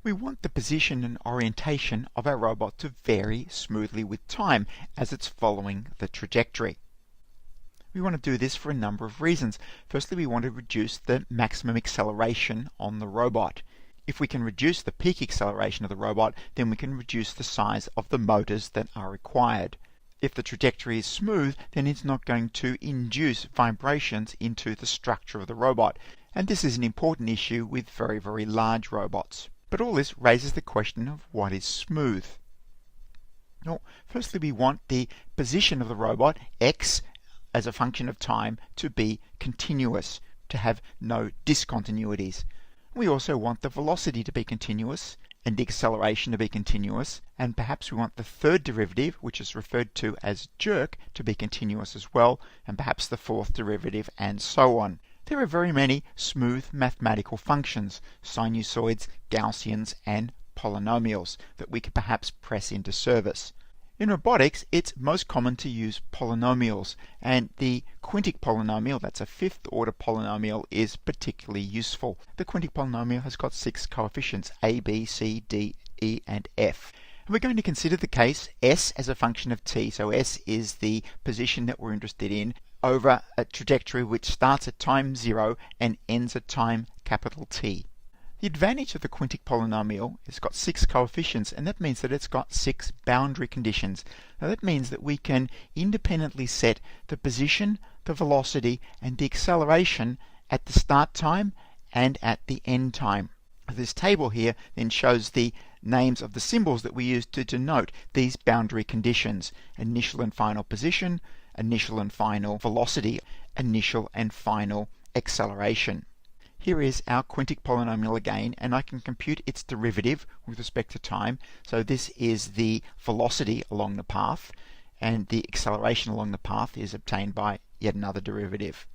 We want the position and orientation of our robot to vary smoothly with time as it's following the trajectory. We want to do this for a number of reasons. Firstly, we want to reduce the maximum acceleration on the robot. If we can reduce the peak acceleration of the robot, then we can reduce the size of the motors that are required. If the trajectory is smooth, then it's not going to induce vibrations into the structure of the robot. And this is an important issue with very, very large robots. But all this raises the question of what is smooth. Well, firstly, we want the position of the robot, x, as a function of time, to be continuous, to have no discontinuities. We also want the velocity to be continuous and the acceleration to be continuous, and perhaps we want the third derivative, which is referred to as jerk, to be continuous as well, and perhaps the fourth derivative, and so on. There are very many smooth mathematical functions, sinusoids, Gaussians, and polynomials, that we could perhaps press into service. In robotics, it's most common to use polynomials, and the quintic polynomial, that's a fifth order polynomial, is particularly useful. The quintic polynomial has got 6 coefficients, a, b, c, d, e, and f. And we're going to consider the case s as a function of t, so s is the position that we're interested in, over a trajectory which starts at time 0 and ends at time capital T. The advantage of the quintic polynomial is it's got 6 coefficients, and that means that it's got 6 boundary conditions. Now that means that we can independently set the position, the velocity, and the acceleration at the start time and at the end time. This table here then shows the names of the symbols that we use to denote these boundary conditions: initial and final position, initial and final velocity, initial and final acceleration. Here is our quintic polynomial again, and I can compute its derivative with respect to time. So this is the velocity along the path, and the acceleration along the path is obtained by yet another derivative.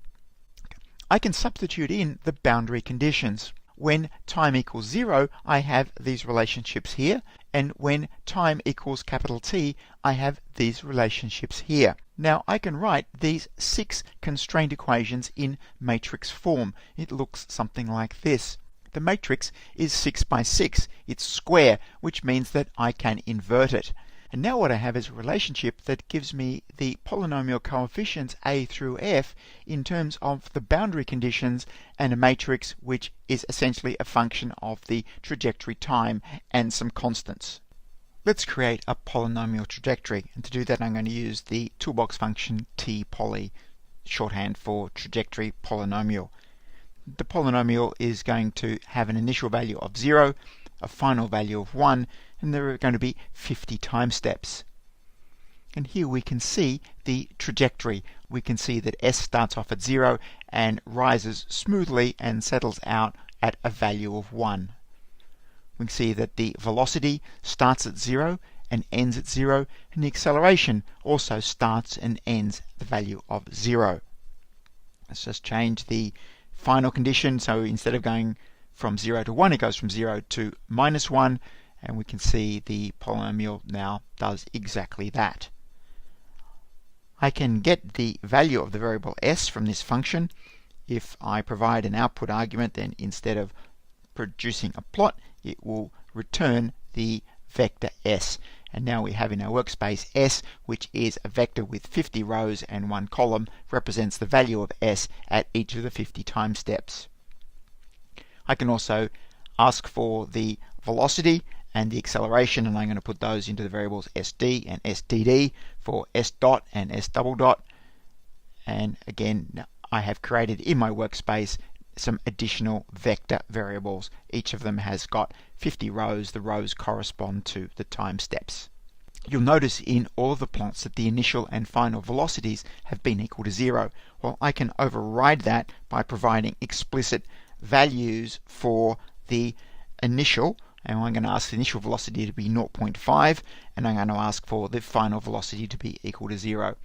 I can substitute in the boundary conditions. When time equals 0, I have these relationships here, and when time equals capital T, I have these relationships here. Now I can write these 6 constraint equations in matrix form. It looks something like this. The matrix is 6 by 6. It's square, which means that I can invert it. And now what I have is a relationship that gives me the polynomial coefficients a through f in terms of the boundary conditions, and a matrix which is essentially a function of the trajectory time and some constants. Let's create a polynomial trajectory, and to do that I'm going to use the toolbox function tpoly, shorthand for trajectory polynomial. The polynomial is going to have an initial value of 0, a final value of 1, and there are going to be 50 time steps. And here we can see the trajectory. We can see that s starts off at 0 and rises smoothly and settles out at a value of 1. We can see that the velocity starts at 0 and ends at 0, and the acceleration also starts and ends at the value of 0. Let's just change the final condition, so instead of going from 0 to 1, it goes from 0 to -1, and we can see the polynomial now does exactly that. I can get the value of the variable s from this function. If I provide an output argument, then instead of producing a plot, it will return the vector s. And now we have in our workspace s, which is a vector with 50 rows and 1 column, represents the value of s at each of the 50 time steps. I can also ask for the velocity and the acceleration, and I'm going to put those into the variables sd and std for s dot and s double dot. And again, I have created in my workspace some additional vector variables. Each of them has got 50 rows. The rows correspond to the time steps. You'll notice in all of the plots that the initial and final velocities have been equal to 0. Well, I can override that by providing explicit values for the initial, and I'm going to ask the initial velocity to be 0.5, and I'm going to ask for the final velocity to be equal to 0.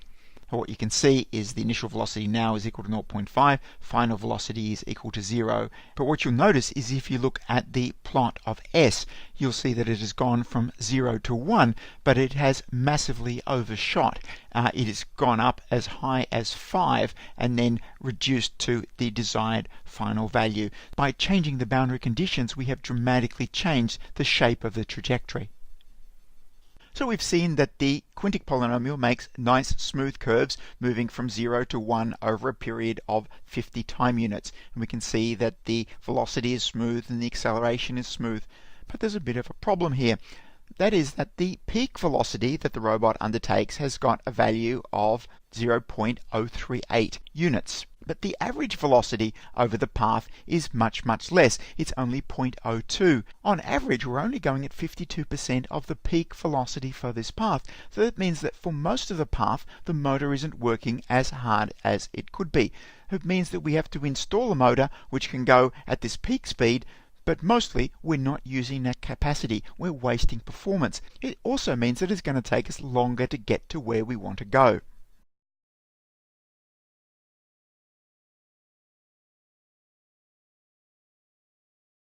What you can see is the initial velocity now is equal to 0.5, final velocity is equal to 0. But what you'll notice is if you look at the plot of s, you'll see that it has gone from 0 to 1, but it has massively overshot. It has gone up as high as 5 and then reduced to the desired final value. By changing the boundary conditions, we have dramatically changed the shape of the trajectory. So we've seen that the quintic polynomial makes nice smooth curves moving from 0 to 1 over a period of 50 time units. And we can see that the velocity is smooth and the acceleration is smooth. But there's a bit of a problem here. That is that the peak velocity that the robot undertakes has got a value of 0.038 units. But the average velocity over the path is much less. It's only 0.02. On average, we're only going at 52% of the peak velocity for this path. So that means that for most of the path, the motor isn't working as hard as it could be. It means that we have to install a motor which can go at this peak speed, but mostly we're not using that capacity. We're wasting performance. It also means that it's going to take us longer to get to where we want to go.